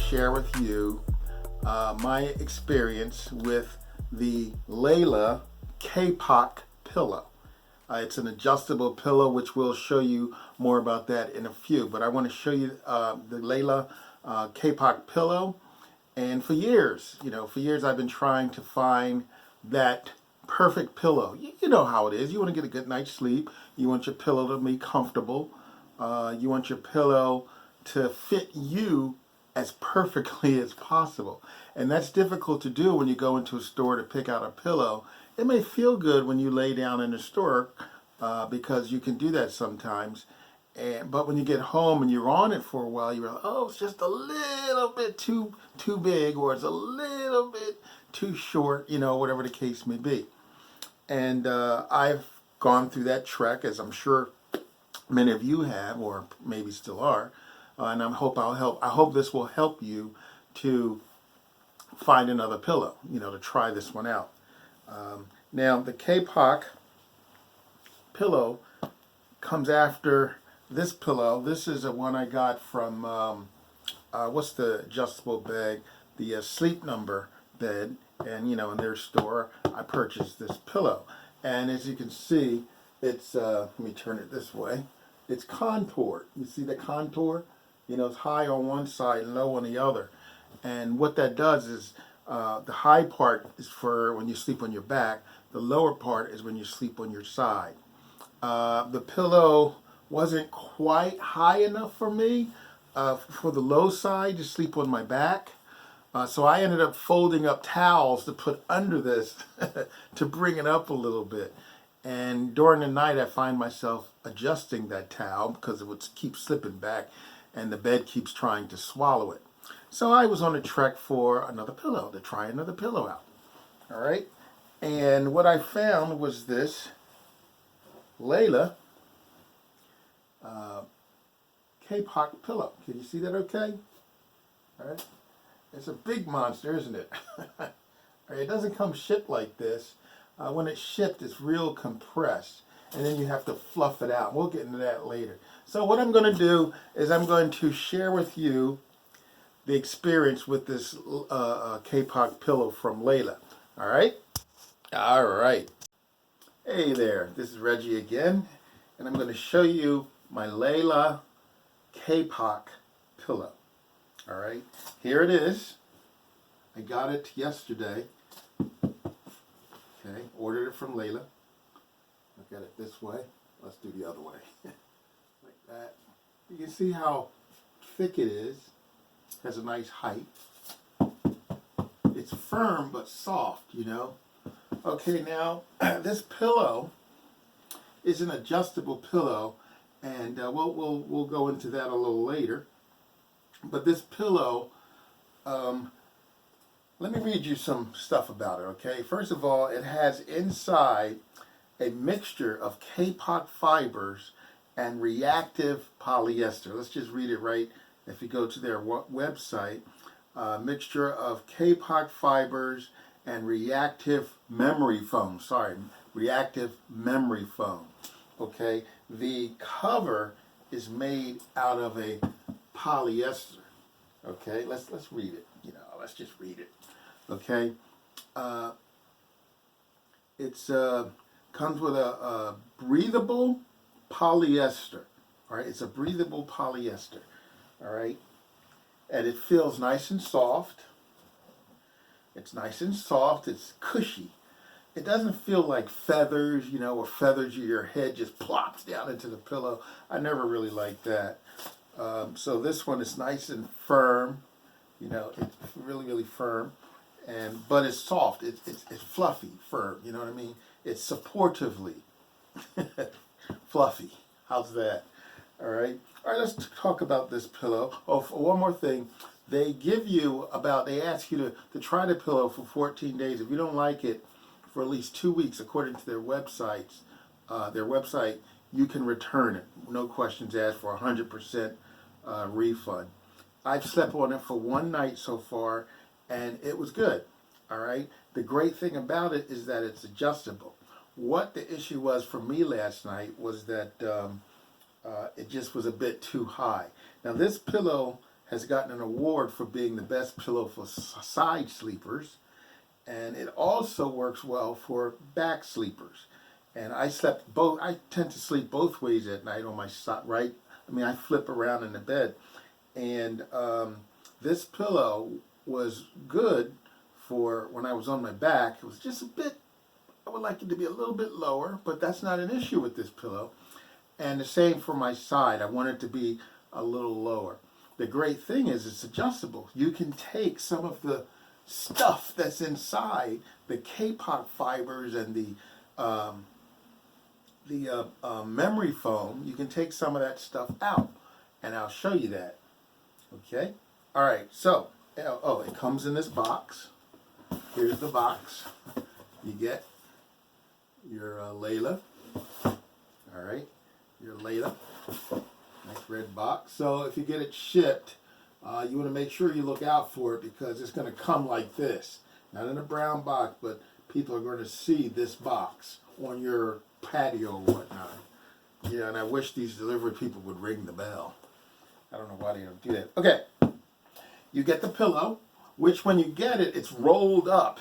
share with you my experience with the Layla Kapok pillow. It's an adjustable pillow, which we'll show you more about that in a few. But I want to show you the Layla Kapok pillow. And for years, I've been trying to find that perfect pillow. You know how it is. You want to get a good night's sleep. You want your pillow to be comfortable. You want your pillow to fit you as perfectly as possible. And that's difficult to do when you go into a store to pick out a pillow. It may feel good when you lay down in the store because you can do that sometimes. But when you get home and you're on it for a while, you're like, oh, it's just a little bit too big, or it's a little bit too short, whatever the case may be. And I've gone through that trek, as I'm sure many of you have, or maybe still are. And I hope this will help you to find another pillow, to try this one out. Now, the Kapok pillow comes after this pillow. This is a one I got from, what's the adjustable bed? The Sleep Number bed. And, in their store, I purchased this pillow. And as you can see, it's, let me turn it this way. It's contoured. You see the contour? It's high on one side and low on the other. And what that does is the high part is for when you sleep on your back. The lower part is when you sleep on your side. The pillow wasn't quite high enough for me for the low side to sleep on my back. So I ended up folding up towels to put under this to bring it up a little bit. And during the night, I find myself adjusting that towel because it would keep slipping back and the bed keeps trying to swallow it. So I was on a trek for another pillow, to try another pillow out. All right. And what I found was this Layla Kapok pillow. Can you see that okay? All right. It's a big monster, isn't it? All right, it doesn't come shipped like this. When it's shipped, it's real compressed. And then you have to fluff it out. We'll get into that later. So what I'm going to do is I'm going to share with you the experience with this Kapok pillow from Layla. All right? All right. Hey there, this is Reggie again. And I'm going to show you my Layla Kapok pillow. All right, here it is. I got it yesterday. Okay, ordered it from Layla. Look at it this way. Let's do the other way. Like that. You can see how thick it is. Has a nice height. It's firm but soft, Okay, now this pillow is an adjustable pillow, and we'll go into that a little later. But this pillow, let me read you some stuff about it, okay? First of all, it has inside a mixture of Kapok fibers and reactive polyester. Let's just read it right. If you go to their website, mixture of Kapok fibers and reactive memory foam. Reactive memory foam. Okay, the cover is made out of a polyester. Okay, let's read it. Let's just read it. Okay, it's comes with a breathable polyester. All right, it's a breathable polyester. All right, and it feels nice and soft. It's nice and soft. It's cushy. It doesn't feel like feathers, or feathers your head just plops down into the pillow. I never really liked that. So this one is nice and firm. It's really, really firm. But it's soft. It's fluffy, firm. You know what I mean? It's supportively fluffy. How's that? All right. All right, let's talk about this pillow. Oh, one more thing. They ask you to try the pillow for 14 days. If you don't like it for at least 2 weeks, according to their website, you can return it. No questions asked, for 100% refund. I've slept on it for one night so far, and it was good. All right. The great thing about it is that it's adjustable. What the issue was for me last night was that it just was a bit too high. Now this pillow has gotten an award for being the best pillow for side sleepers, and it also works well for back sleepers. And I slept both. I tend to sleep both ways at night on my side, right? I mean, I flip around in the bed, and this pillow was good for when I was on my back. It was just a bit. I would like it to be a little bit lower, but that's not an issue with this pillow. And the same for my side. I want it to be a little lower. The great thing is it's adjustable. You can take some of the stuff that's inside the Kapok fibers and the memory foam. You can take some of that stuff out, and I'll show you that. Okay. All right. So, oh, it comes in this box. Here's the box. You get your Layla. All right. Your Layla. Nice red box. So if you get it shipped, you want to make sure you look out for it because it's going to come like this. Not in a brown box, but people are going to see this box on your patio or whatnot. Yeah, and I wish these delivery people would ring the bell. I don't know why they don't do that. Okay. You get the pillow, which when you get it, it's rolled up.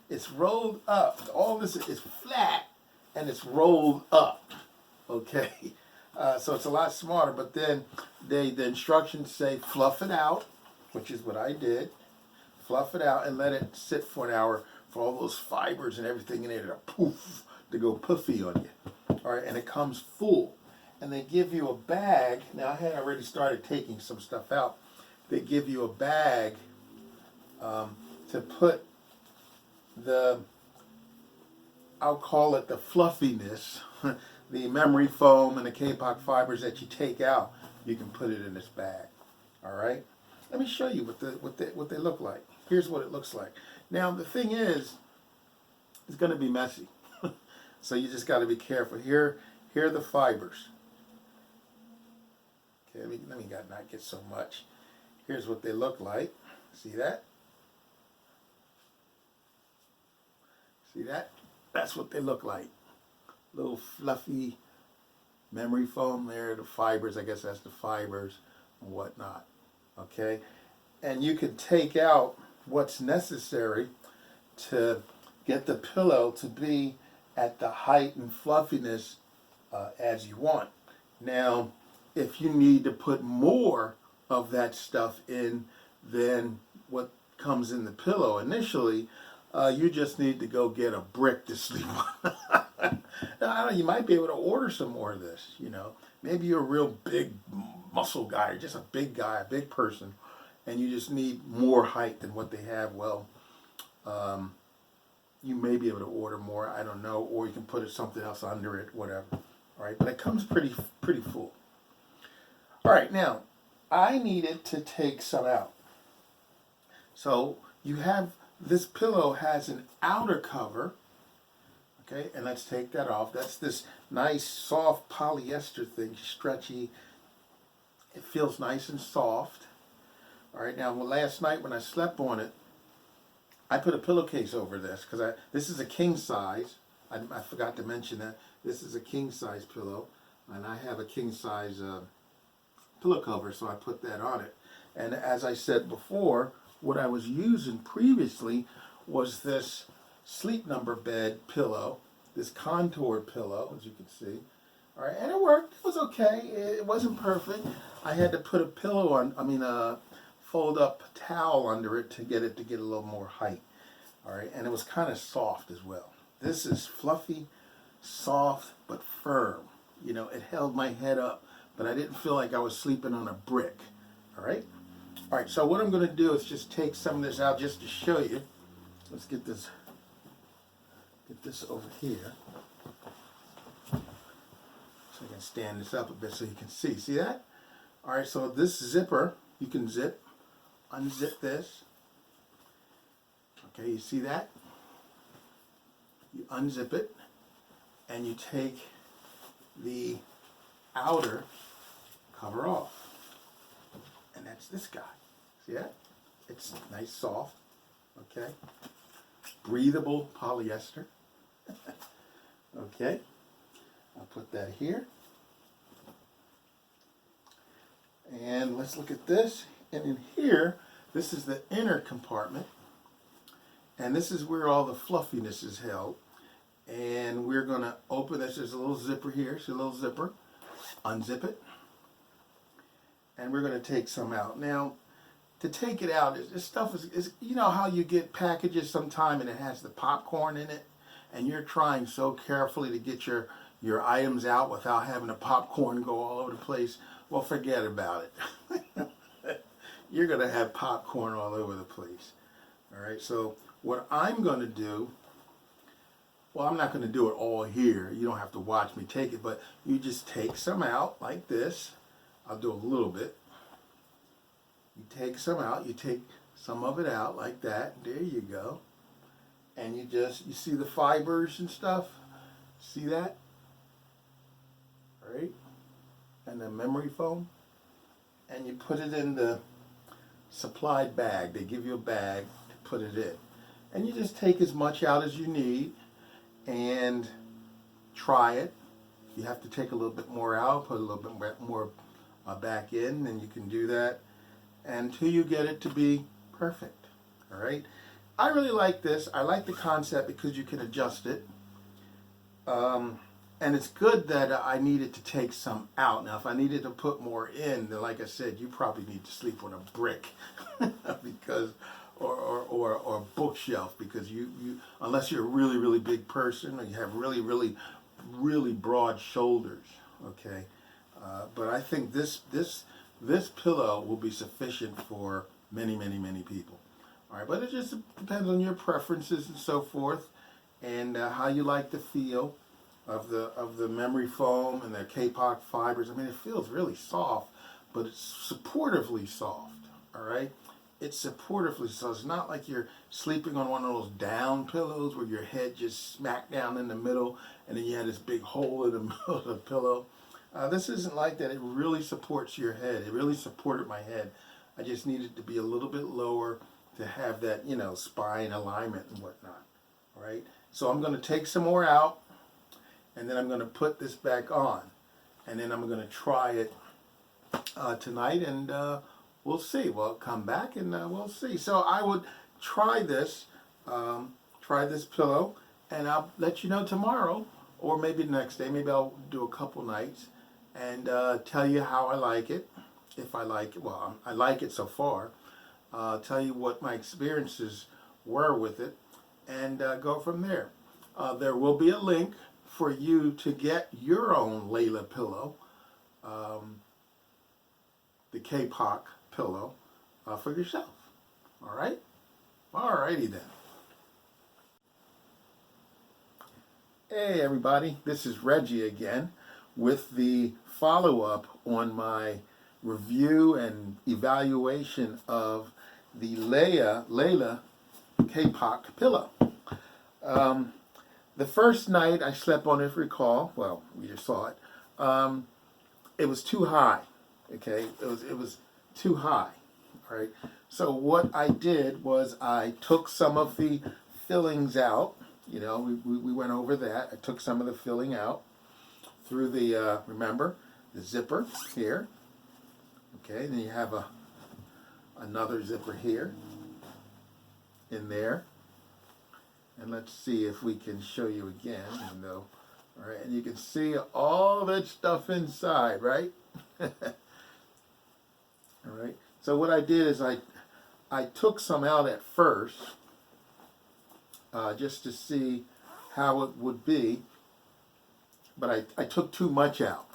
It's rolled up. All this is flat, and it's rolled up. Okay. So it's a lot smarter, but then the instructions say fluff it out, which is what I did. Fluff it out and let it sit for an hour for all those fibers and everything in it to go puffy on you. All right, and it comes full. And they give you a bag. Now, I had already started taking some stuff out. They give you a bag to put I'll call it the fluffiness, the memory foam and the Kapok fibers that you take out. You can put it in this bag. All right. Let me show you what they look like. Here's what it looks like. Now the thing is, it's going to be messy, so you just got to be careful. Here are the fibers. Okay, let me not get so much. Here's what they look like. See that? See that? That's what they look like. Little fluffy memory foam there, the fibers, I guess that's the fibers and whatnot. Okay? And you can take out what's necessary to get the pillow to be at the height and fluffiness as you want. Now, if you need to put more of that stuff in than what comes in the pillow initially, you just need to go get a brick to sleep on. Now, I don't know, you might be able to order some more of this, you know. Maybe you're a real big muscle guy, or just a big guy, a big person, and you just need more height than what they have. Well, you may be able to order more, I don't know, or you can put something else under it, whatever. All right, but it comes pretty full. All right, now, I needed to take some out. So you have, this pillow has an outer cover, okay, and let's take that off. That's this nice soft polyester thing, stretchy. It feels nice and soft. All right, now last night when I slept on it, I put a pillowcase over this because this is a king size. I forgot to mention that. This is a king size pillow, and I have a king size pillow cover, so I put that on it. And as I said before, what I was using previously was this Sleep Number bed pillow, this contour pillow, as you can see. All right, and it worked. It was okay. It wasn't perfect. I had to put a pillow on, a fold up towel under it to get a little more height. All right, and it was kind of soft as well. This is fluffy, soft, but firm. You know, it held my head up, but I didn't feel like I was sleeping on a brick. All right? All right, so what I'm going to do is just take some of this out just to show you. Let's get this over here. So I can stand this up a bit so you can see. See that? All right, so this zipper, you can unzip this. Okay, you see that? You unzip it, and you take the outer cover off. And that's this guy. See that? It's nice, soft, okay? Breathable polyester. Okay, I'll put that here. And let's look at this. And in here, this is the inner compartment. And this is where all the fluffiness is held. And we're going to open this. There's a little zipper here. See a little zipper. Unzip it. And we're going to take some out. Now, to take it out, this stuff is, you know how you get packages sometime and it has the popcorn in it? And you're trying so carefully to get your items out without having the popcorn go all over the place. Well, forget about it. You're going to have popcorn all over the place. All right, so what I'm going to do, well, I'm not going to do it all here. You don't have to watch me take it, but you just take some out like this. I'll do a little bit. You take some out. You take some of it out like that. There you go. And you see the fibers and stuff? See that? All right? And the memory foam. And you put it in the supplied bag. They give you a bag to put it in. And you just take as much out as you need and try it. You have to take a little bit more out, put a little bit more back in, and you can do that until you get it to be perfect. All right? I really like this. I like the concept because you can adjust it. And it's good that I needed to take some out. Now, if I needed to put more in, then like I said, you probably need to sleep on a brick because, or a bookshelf, because you unless you're a really, really big person or you have really, really, really broad shoulders, okay. But I think this pillow will be sufficient for many, many, many people. All right, but it just depends on your preferences and so forth, and how you like the feel of the memory foam and the Kapok fibers. I mean, it feels really soft, but it's supportively soft. All right, it's supportively soft. It's not like you're sleeping on one of those down pillows where your head just smack down in the middle, and then you have this big hole in the middle of the pillow. This isn't like that. It really supports your head. It really supported my head. I just needed to be a little bit lower to have that, you know, spine alignment and whatnot. All right. So I'm going to take some more out, and then I'm going to put this back on, and then I'm going to try it tonight, and we'll see. We'll come back and we'll see. So I would try this pillow, and I'll let you know tomorrow, or maybe the next day. Maybe I'll do a couple nights and tell you how I like it. If I like it, well, I like it so far. Tell you what my experiences were with it, and go from there. There will be a link for you to get your own Layla pillow, the Kapok pillow, for yourself. All right? All righty then. Hey everybody, this is Reggie again with the follow-up on my review and evaluation of the Layla Kapok pillow. The first night I slept on it, if you recall, well, we just saw it, it was too high, okay? It was too high, all right? So what I did was I took some of the fillings out. You know, we went over that. I took some of the filling out through the, remember, the zipper here. Okay, and then you have another zipper here in there. And let's see if we can show you again, even though, all right, and you can see all that stuff inside, right? All right, so what I did is I took some out at first, just to see how it would be, but I took too much out.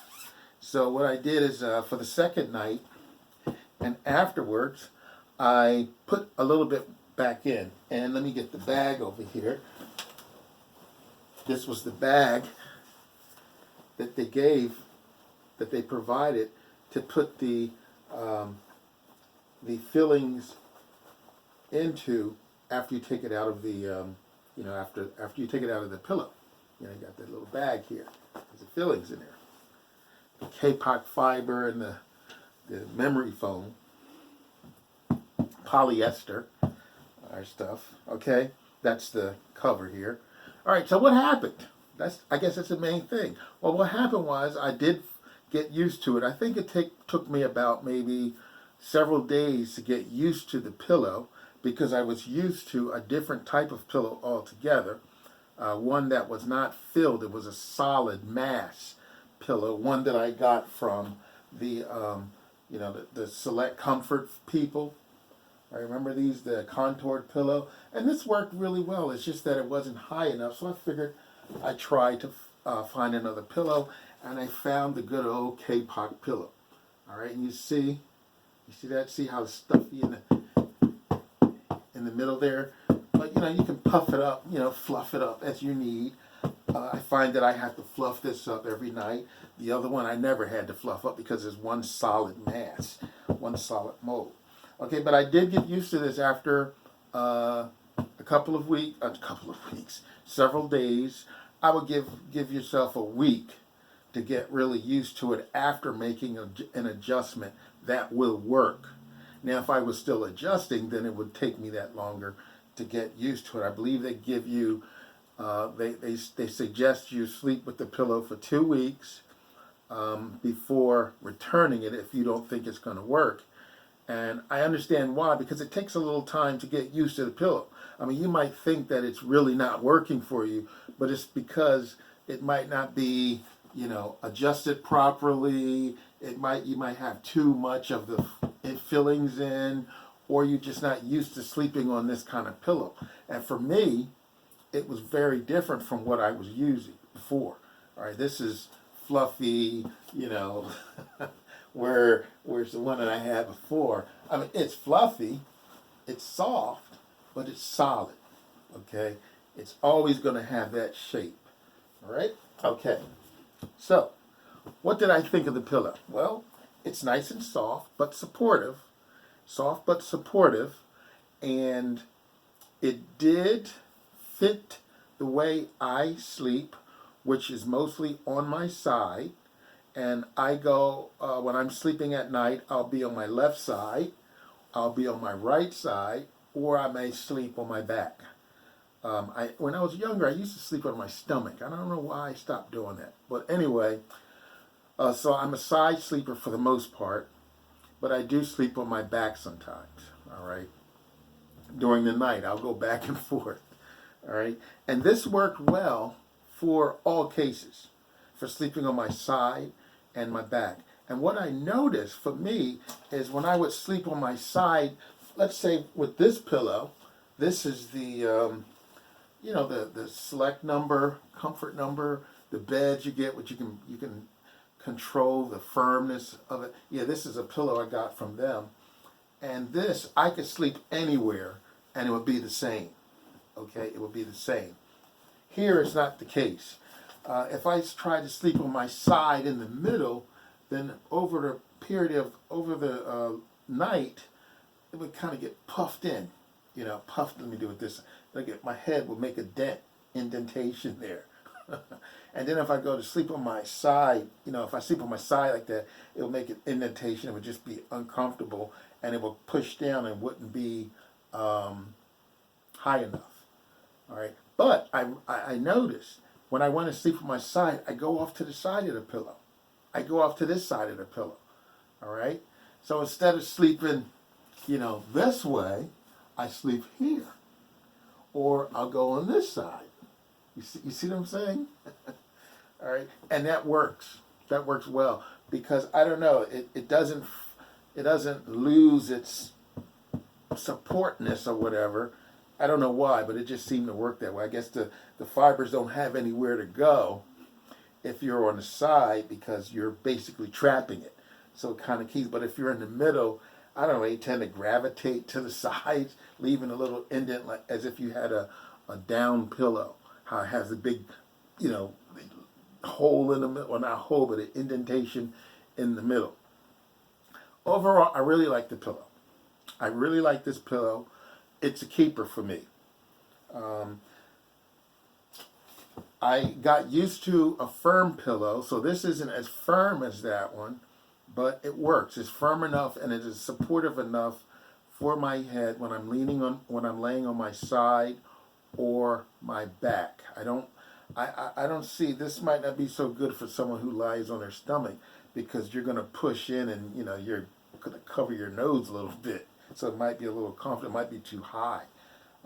So what I did is for the second night and afterwards, I put a little bit back in. And let me get the bag over here. This was the bag that they provided to put the fillings into after you take it out of the, after you take it out of the pillow. You got that little bag here. There's the fillings in there. The Kapok fiber and the memory foam, polyester, our stuff. Okay, that's the cover here. All right. So what happened? I guess that's the main thing. Well, what happened was I did get used to it. I think it took me about maybe several days to get used to the pillow because I was used to a different type of pillow altogether. One that was not filled, it was a solid mass pillow, one that I got from the, the Select Comfort people. I remember these, the contoured pillow, and this worked really well. It's just that it wasn't high enough, so I figured I'd try to find another pillow, and I found the good old Kapok pillow. All right, and you see that? See how it's stuffy in the middle there? But you can puff it up, fluff it up as you need. I find that I have to fluff this up every night. The other one I never had to fluff up because it's one solid mass, one solid mold. Okay, but I did get used to this after a couple of weeks, several days. I would give yourself a week to get really used to it after making an adjustment that will work. Now, if I was still adjusting, then it would take me that longer to get used to it. I believe they give you, they suggest you sleep with the pillow for 2 weeks before returning it if you don't think it's going to work. And I understand why, because it takes a little time to get used to the pillow. I mean, you might think that it's really not working for you, but it's because it might not be, adjusted properly. You might have too much of the fillings in, or you're just not used to sleeping on this kind of pillow. And for me, it was very different from what I was using before. All right, this is fluffy, where's the one that I had before. I mean, it's fluffy, it's soft, but it's solid, okay? It's always going to have that shape, all right? Okay, so what did I think of the pillow? Well, it's nice and soft, but supportive. Soft, but supportive, and it did fit the way I sleep, which is mostly on my side. And I go, when I'm sleeping at night, I'll be on my left side, I'll be on my right side, or I may sleep on my back. When I was younger, I used to sleep on my stomach. I don't know why I stopped doing that. But anyway, so I'm a side sleeper for the most part, but I do sleep on my back sometimes, all right? During the night, I'll go back and forth, all right? And this worked well for all cases, for sleeping on my side and my back. And what I noticed for me is when I would sleep on my side, let's say with this pillow, this is the the select number, comfort number, the beds you get, which you can control the firmness of it. Yeah, this is a pillow I got from them. And this, I could sleep anywhere and it would be the same. Okay, it would be the same. Here it's not the case. If I try to sleep on my side in the middle, then over the night, it would kind of get puffed in. Puffed. Let me do it this. My head will make a indentation there. And then if I go to sleep on my side, if I sleep on my side like that, it will make an indentation. It would just be uncomfortable, and it will push down and wouldn't be high enough. All right. But I noticed when I want to sleep on my side, I go off to the side of the pillow. I go off to this side of the pillow. All right. So instead of sleeping, this way, I sleep here, or I'll go on this side. You see what I'm saying? All right, and that works. That works well because I don't know. It doesn't lose its supportness or whatever. I don't know why, but it just seemed to work that way. I guess the fibers don't have anywhere to go if you're on the side because you're basically trapping it. So it kind of keeps. But if you're in the middle, I don't know, they tend to gravitate to the sides, leaving a little indent like as if you had a down pillow. How it has a big, hole in the middle, or not hole, but an indentation in the middle. Overall, I really like the pillow. I really like this pillow. It's a keeper for me. I got used to a firm pillow, so this isn't as firm as that one, but it works. It's firm enough and it is supportive enough for my head when I'm laying on my side or my back. I don't see, this might not be so good for someone who lies on their stomach because you're going to push in and you're going to cover your nose a little bit. So it might be a little comfortable. It might be too high.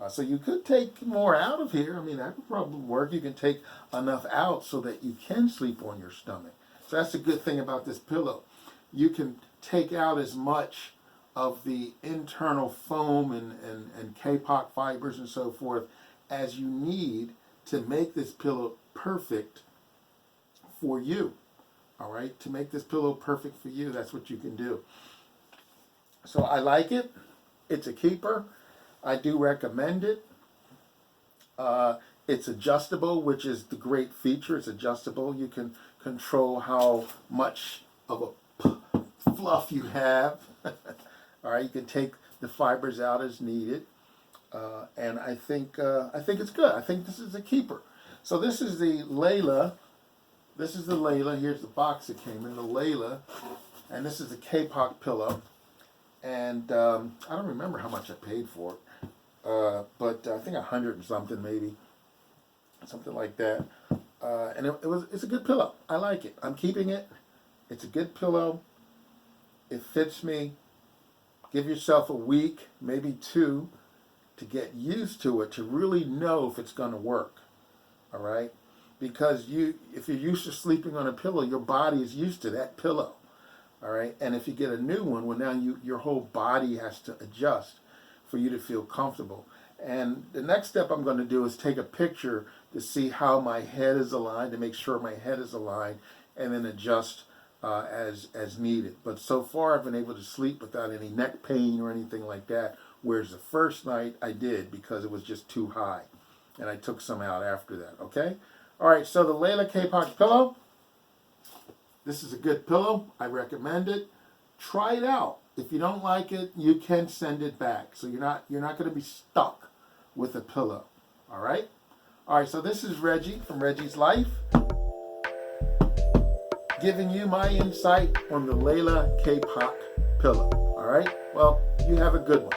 So you could take more out of here. I mean, that would probably work. You can take enough out so that you can sleep on your stomach. So that's the good thing about this pillow. You can take out as much of the internal foam and Kapok fibers and so forth as you need to make this pillow perfect for you. All right, to make this pillow perfect for you, that's what you can do. So I like it. It's a keeper. I do recommend it. It's adjustable, which is the great feature. It's adjustable. You can control how much of a fluff you have. All right, you can take the fibers out as needed, and I think it's good. I think this is a keeper. So this is the Layla. This is the Layla. Here's the box it came in, the Layla, and this is the Kapok pillow. And I don't remember how much I paid for it, but I think 100 and something, maybe something like that. And it's a good pillow. I like it. I'm keeping it. It's a good pillow. It fits me. Give yourself a week, maybe 2, to get used to it, to really know if it's going to work. All right? Because if you're used to sleeping on a pillow, your body is used to that pillow. All right? And if you get a new one, well, now your whole body has to adjust for you to feel comfortable. And the next step I'm going to do is take a picture to see how my head is aligned, to make sure my head is aligned, and then adjust as needed. But so far I've been able to sleep without any neck pain or anything like that, whereas the first night I did because it was just too high, and I took some out after that. Okay? All right, so the Layla Kapok pillow, this is a good pillow. I recommend it. Try it out. If you don't like it, you can send it back. So you're not going to be stuck with a pillow. All right? All right, so this is Reggie from Reggie's Life, giving you my insight on the Layla Kapok pillow. All right? Well, you have a good one.